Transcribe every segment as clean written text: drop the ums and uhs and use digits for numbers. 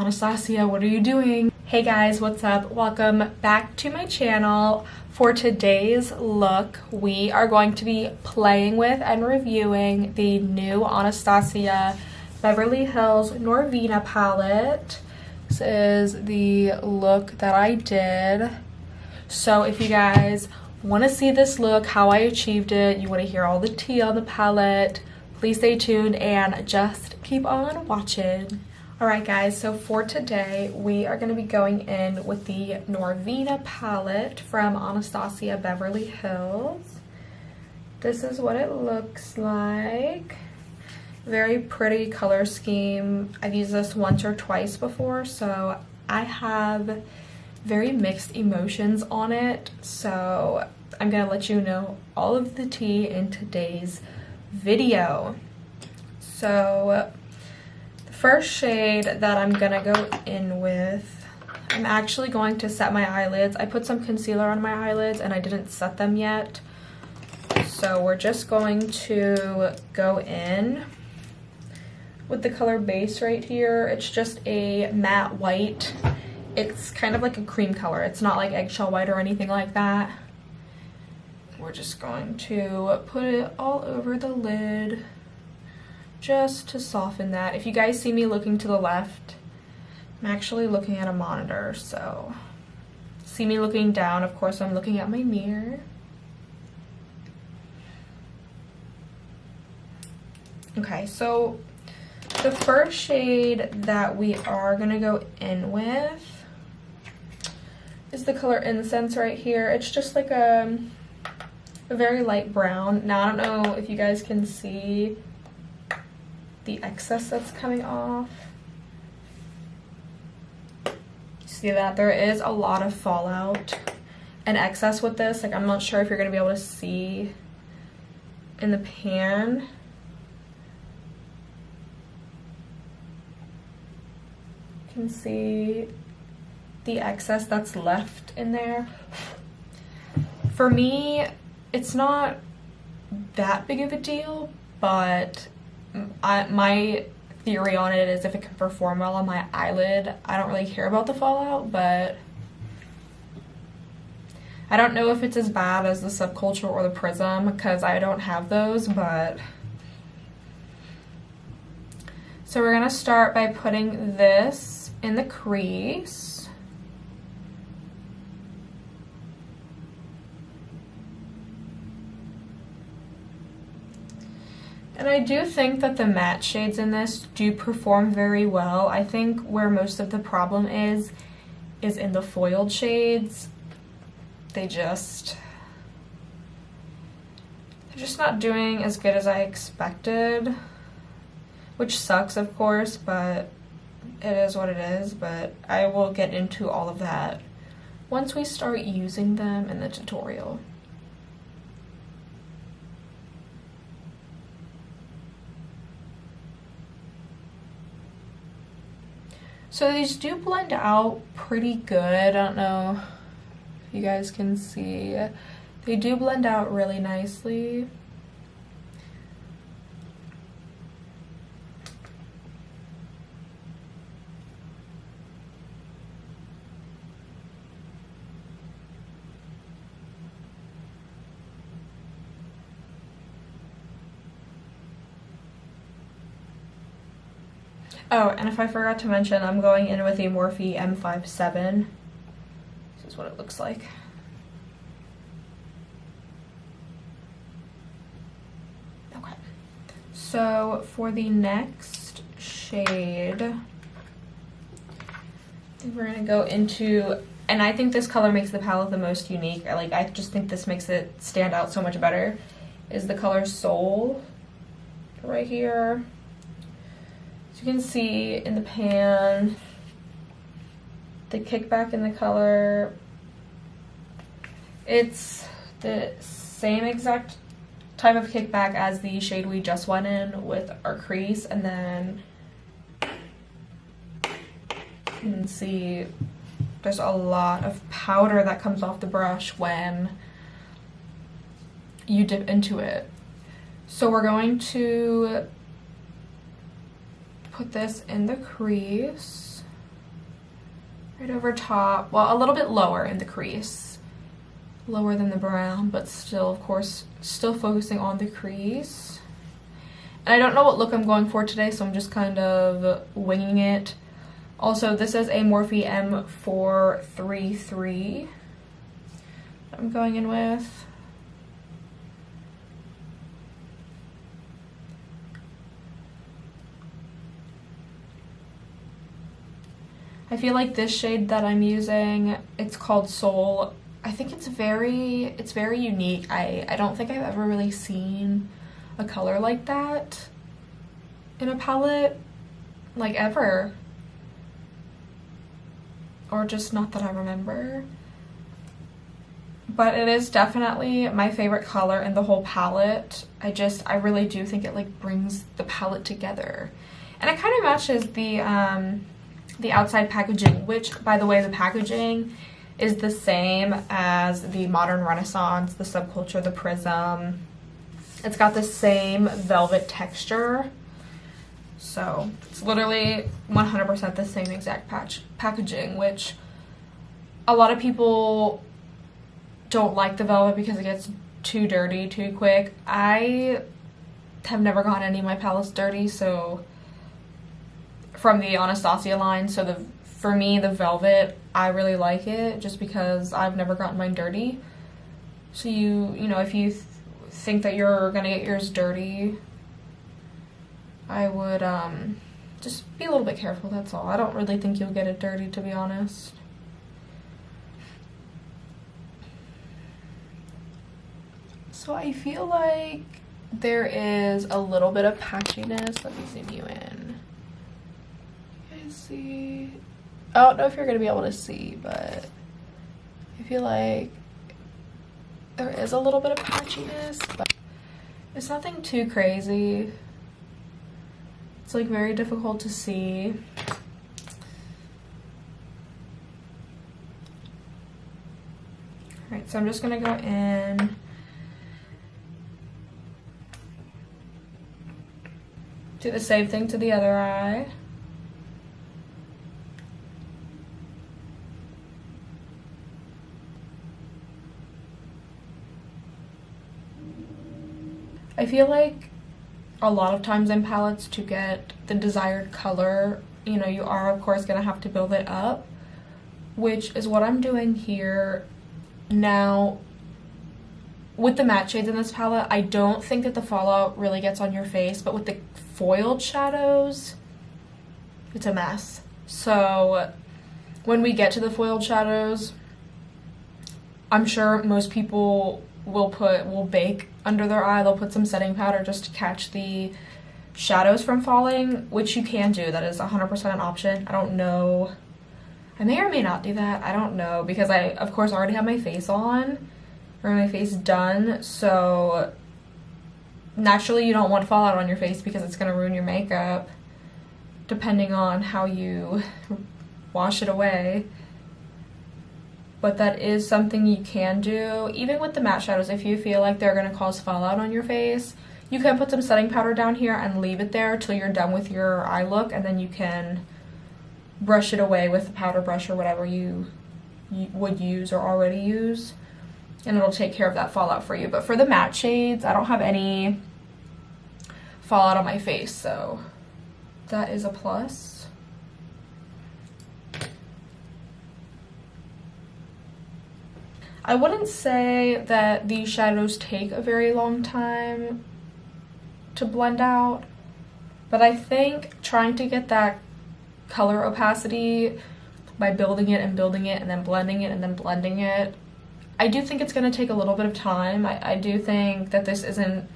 Anastasia, what are you doing? Hey guys, what's up? Welcome back to my channel. For today's look, we are going to be playing with and reviewing the new Anastasia Beverly Hills Norvina palette. This is the look that I did. So if you guys want to see this look, how I achieved it, you want to hear all the tea on the palette, please stay tuned and just keep on watching. Alright guys, so for today, we are going to be going in with the Norvina palette from Anastasia Beverly Hills. This is what it looks like. Very pretty color scheme. I've used this once or twice before, so I have very mixed emotions on it. So I'm going to let you know all of the tea in today's video. So first shade that I'm gonna go in with, I'm actually going to set my eyelids. I put some concealer on my eyelids and I didn't set them yet. So we're just going to go in with the color base right here. It's just a matte white. It's kind of like a cream color. It's not like eggshell white or anything like that. We're just going to put it all over the lid, just to soften that. If you guys see me looking to the left, I'm actually looking at a monitor, so see me looking down, of course I'm looking at my mirror. Okay, so the first shade that we are gonna go in with is the color Incense right here. It's just like a very light brown. Now I don't know if you guys can see the excess that's coming off. See that? There is a lot of fallout and excess with this. Like, I'm not sure if you're going to be able to see in the pan. You can see the excess that's left in there. For me, it's not that big of a deal, but my theory on it is if it can perform well on my eyelid, I don't really care about the fallout, but I don't know if it's as bad as the Subculture or the Prism because I don't have those, but so we're gonna start by putting this in the crease. And I do think that the matte shades in this do perform very well. I think where most of the problem is in the foiled shades. They're just not doing as good as I expected, which sucks, of course, but it is what it is. But I will get into all of that once we start using them in the tutorial. So these do blend out pretty good. I don't know if you guys can see. They do blend out really nicely. Oh, and if I forgot to mention, I'm going in with a Morphe M57. This is what it looks like. Okay. So for the next shade, we're gonna go into, and I think this color makes the palette the most unique. I just think this makes it stand out so much better, is the color Soul right here. You can see in the pan the kickback in the color. It's the same exact type of kickback as the shade we just went in with our crease, and then you can see there's a lot of powder that comes off the brush when you dip into it. So we're going to put this in the crease. right over top, well, a little bit lower in the crease, lower than the brown, but still, of course, still focusing on the crease. And I don't know what look I'm going for today, so I'm just kind of winging it. Also, this is a Morphe M433 that I'm going in with. I feel like this shade that I'm using, it's called Soul. I think it's very unique. I don't think I've ever really seen a color like that in a palette, like ever. Or just not that I remember. But it is definitely my favorite color in the whole palette. I really do think it like brings the palette together. And it kind of matches the outside packaging, which, by the way, the packaging is the same as the Modern Renaissance, the Subculture, the Prism. It's got the same velvet texture. So it's literally 100% the same exact packaging, which a lot of people don't like the velvet because it gets too dirty too quick. I have never gotten any of my palettes dirty, so from the Anastasia line, so for me, the velvet, I really like it just because I've never gotten mine dirty. So you know, if you think that you're gonna get yours dirty, I would just be a little bit careful, that's all. I don't really think you'll get it dirty, to be honest. So I feel like there is a little bit of patchiness. Let me zoom you in. You guys see? I don't know if you're gonna be able to see, but I feel like there is a little bit of patchiness, but it's nothing too crazy. It's like very difficult to see. Alright, so I'm just gonna go in. Do the same thing to the other eye. I feel like a lot of times in palettes, to get the desired color, you know, you are of course gonna have to build it up, which is what I'm doing here. Now, with the matte shades in this palette, I don't think that the fallout really gets on your face, but with the foiled shadows, it's a mess. So when we get to the foiled shadows, I'm sure most people will bake under their eye. They'll put some setting powder just to catch the shadows from falling, which you can do. That is 100% an option. I don't know. I may or may not do that. I don't know, because I, of course, already have my face on, or my face done, so naturally you don't want fallout on your face because it's going to ruin your makeup, depending on how you wash it away. But that is something you can do. Even with the matte shadows, if you feel like they're going to cause fallout on your face, you can put some setting powder down here and leave it there till you're done with your eye look, and then you can brush it away with a powder brush or whatever you would use or already use, and it'll take care of that fallout for you. But for the matte shades, I don't have any fallout on my face, so that is a plus. I wouldn't say that these shadows take a very long time to blend out, but I think trying to get that color opacity by building it and building it and then blending it and then blending it, I do think it's going to take a little bit of time. I do think that this isn't,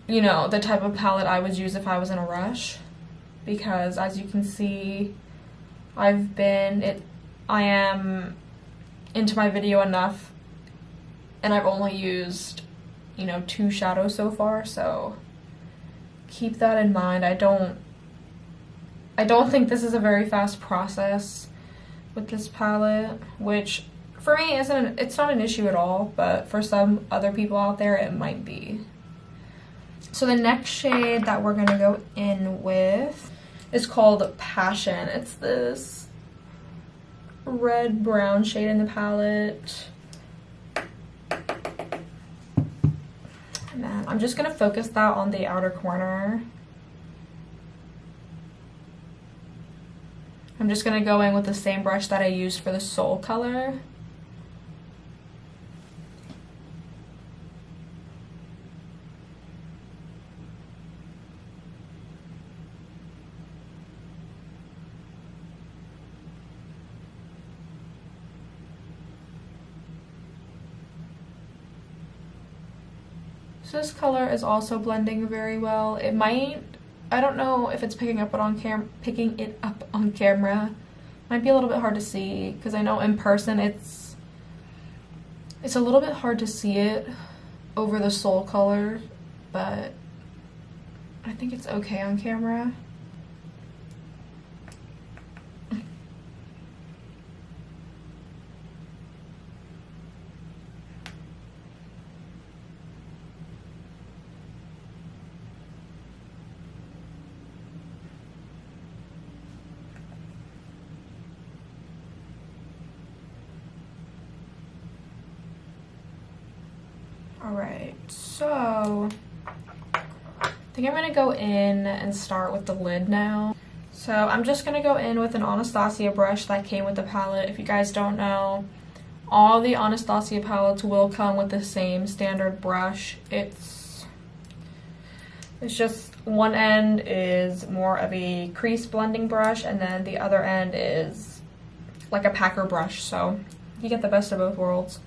you know, the type of palette I would use if I was in a rush, because as you can see, I am into my video enough, and I've only used, you know, 2 shadows so far, so keep that in mind. I don't think this is a very fast process with this palette, which for me it's not an issue at all, but for some other people out there it might be. So the next shade that we're gonna go in with is called Passion. It's this red brown shade in the palette. And then I'm just going to focus that on the outer corner. I'm just going to go in with the same brush that I used for the soul color. So this color is also blending very well. It might, I don't know if it's picking it up on camera. Might be a little bit hard to see because I know in person it's a little bit hard to see it over the soul color, but I think it's okay on camera. Alright, so I think I'm going to go in and start with the lid now. So I'm just going to go in with an Anastasia brush that came with the palette. If you guys don't know, all the Anastasia palettes will come with the same standard brush. It's just one end is more of a crease blending brush and then the other end is like a packer brush, so you get the best of both worlds.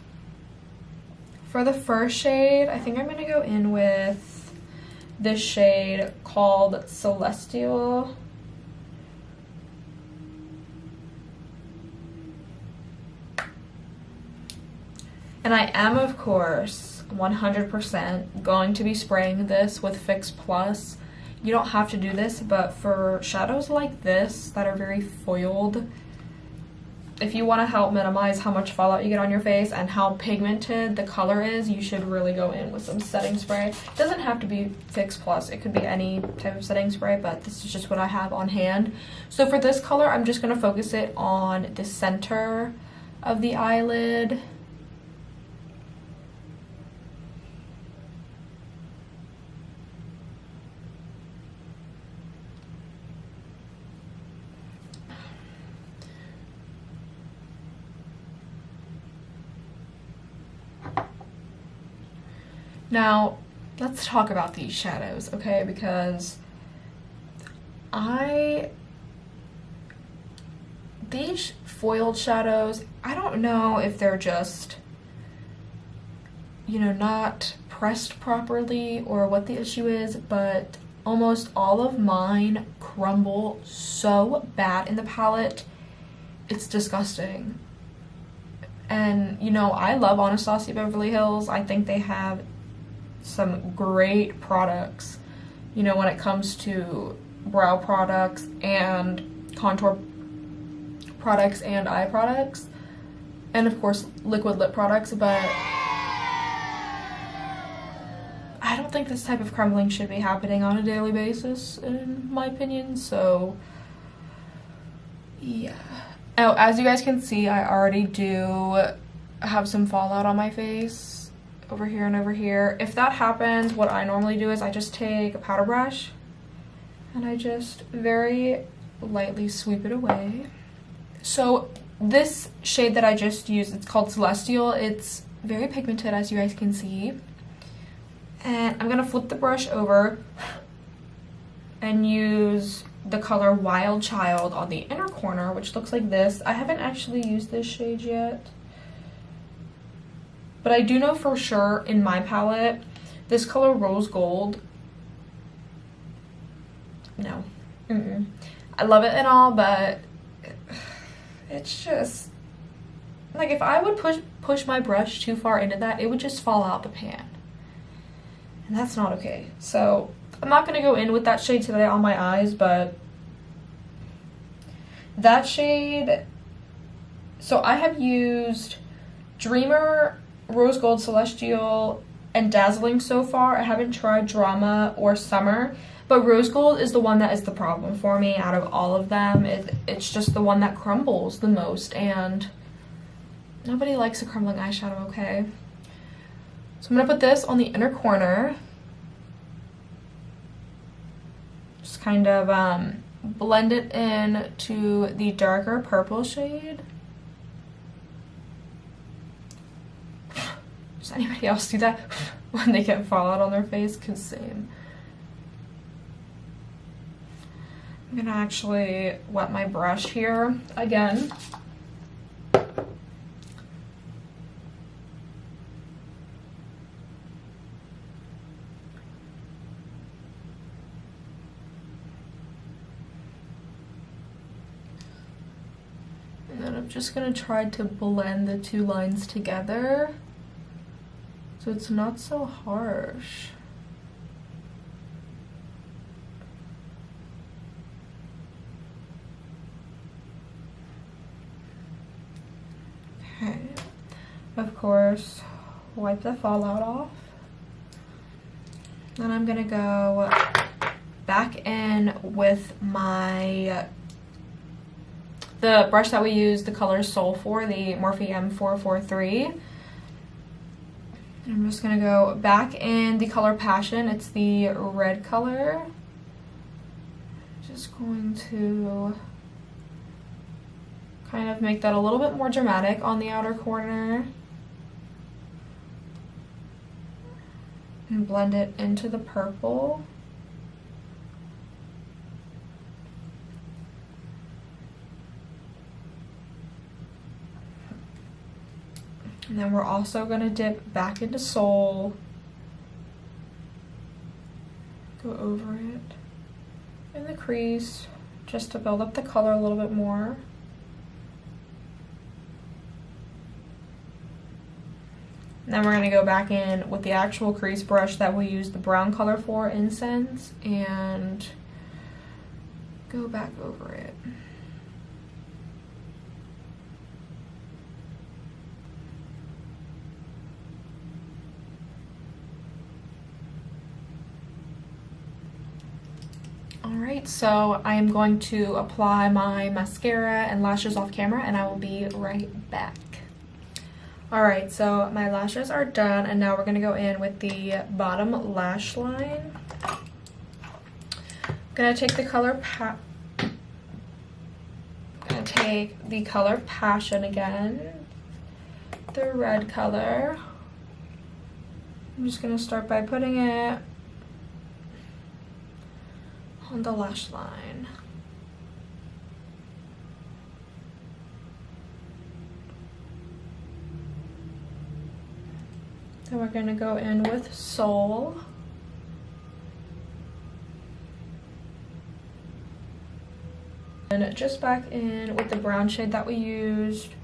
For the first shade, I think I'm going to go in with this shade called Celestial. And I am, of course, 100% going to be spraying this with Fix Plus. You don't have to do this, but for shadows like this that are very foiled, if you want to help minimize how much fallout you get on your face and how pigmented the color is, you should really go in with some setting spray. It doesn't have to be Fix Plus. It could be any type of setting spray, but this is just what I have on hand. So for this color, I'm just going to focus it on the center of the eyelid. Now, let's talk about these shadows, okay? Because these foiled shadows, I don't know if they're just, you know, not pressed properly or what the issue is, but almost all of mine crumble so bad in the palette. It's disgusting. And, you know, I love Anastasia Beverly Hills. I think they have some great products, you know, when it comes to brow products and contour products and eye products, and of course liquid lip products, but I don't think this type of crumbling should be happening on a daily basis, in my opinion. So yeah. Oh, as you guys can see, I already do have some fallout on my face over here and over here. If that happens, what I normally do is I just take a powder brush and I just very lightly sweep it away. So this shade that I just used, it's called Celestial. It's very pigmented, as you guys can see. And I'm gonna flip the brush over and use the color Wild Child on the inner corner, which looks like this. I haven't actually used this shade yet, but I do know for sure in my palette, this color Rose Gold, no, I love it and all, but it's just, like, if I would push my brush too far into that, it would just fall out the pan, and that's not okay. So I'm not going to go in with that shade today on my eyes, but that shade, so I have used Dreamer, Rose Gold, Celestial, and Dazzling so far. I haven't tried Drama or Summer, But rose gold is the one that is the problem for me out of all of them. It's just the one that crumbles the most, and nobody likes a crumbling eyeshadow, okay? So I'm gonna put this on the inner corner. Just kind of blend it in to the darker purple shade. Does anybody else do that when they get fallout on their face? Cause same. I'm gonna actually wet my brush here again. And then I'm just gonna try to blend the two lines together so it's not so harsh. Okay, of course, wipe the fallout off. Then I'm gonna go back in with the brush that we use the color Soul for, the Morphe M443. I'm just gonna go back in the color Passion. It's the red color. Just going to kind of make that a little bit more dramatic on the outer corner. And blend it into the purple. And then we're also going to dip back into Soul. Go over it in the crease just to build up the color a little bit more. And then we're going to go back in with the actual crease brush that we use the brown color for, Incense, and go back over it. Alright, so I am going to apply my mascara and lashes off camera, and I will be right back. Alright, so my lashes are done, and now we're going to go in with the bottom lash line. I'm going to take the color Passion again, the red color. I'm just going to start by putting it on the lash line. Then we're going to go in with Soul. And just back in with the brown shade that we used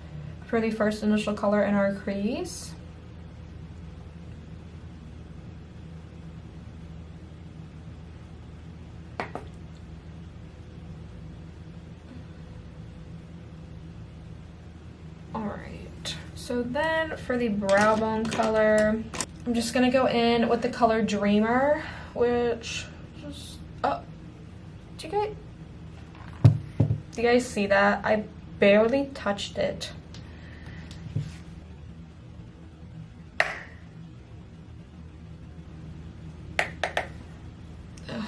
for the first initial color in our crease. So then for the brow bone color, I'm just gonna go in with the color Dreamer, which just, oh, do you guys see that? I barely touched it. I'm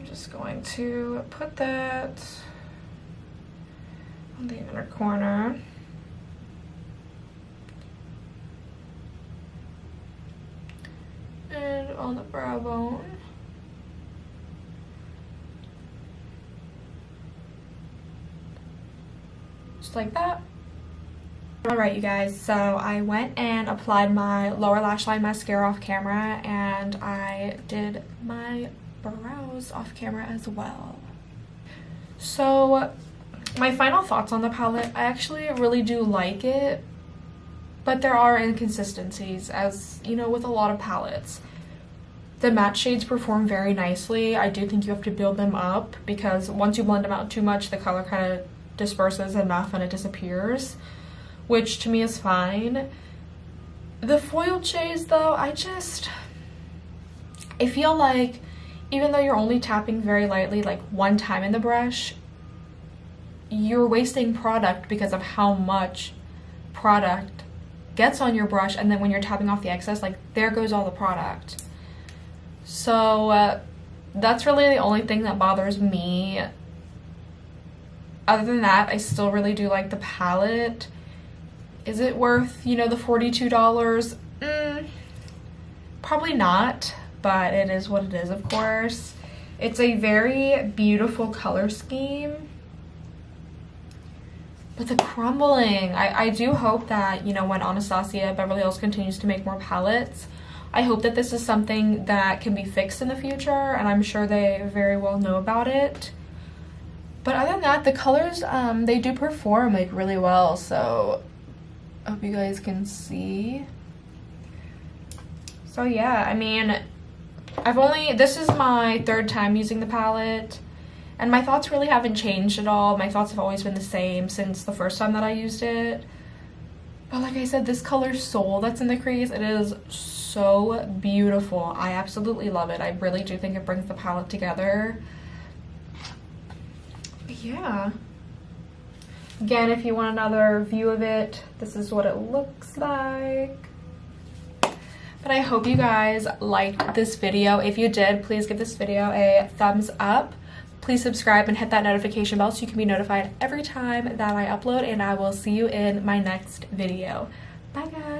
just going to put that on the inner corner. And on the brow bone. Just like that. Alright you guys, so I went and applied my lower lash line mascara off camera, and I did my brows off camera as well. So my final thoughts on the palette, I actually really do like it, but there are inconsistencies, as you know, with a lot of palettes. The matte shades perform very nicely. I do think you have to build them up, because once you blend them out too much, the color kind of disperses enough and it disappears, which to me is fine. The foiled shades though, I feel like even though you're only tapping very lightly, like one time in the brush, you're wasting product because of how much product gets on your brush, and then when you're tapping off the excess, like there goes all the product. So that's really the only thing that bothers me. Other than that, I still really do like the palette. Is it worth, you know, the $42? Probably not, but it is what it is, of course. It's a very beautiful color scheme. But the crumbling, I do hope that, you know, when Anastasia Beverly Hills continues to make more palettes, I hope that this is something that can be fixed in the future, and I'm sure they very well know about it. But other than that, the colors, they do perform like really well, so I hope you guys can see. So yeah, I mean, this is my third time using the palette, and my thoughts really haven't changed at all. My thoughts have always been the same since the first time that I used it. But like I said, this color Soul that's in the crease, it is so beautiful. I absolutely love it. I really do think it brings the palette together. But yeah. Again, if you want another view of it, this is what it looks like. But I hope you guys liked this video. If you did, please give this video a thumbs up. Please subscribe and hit that notification bell so you can be notified every time that I upload, and I will see you in my next video. Bye guys.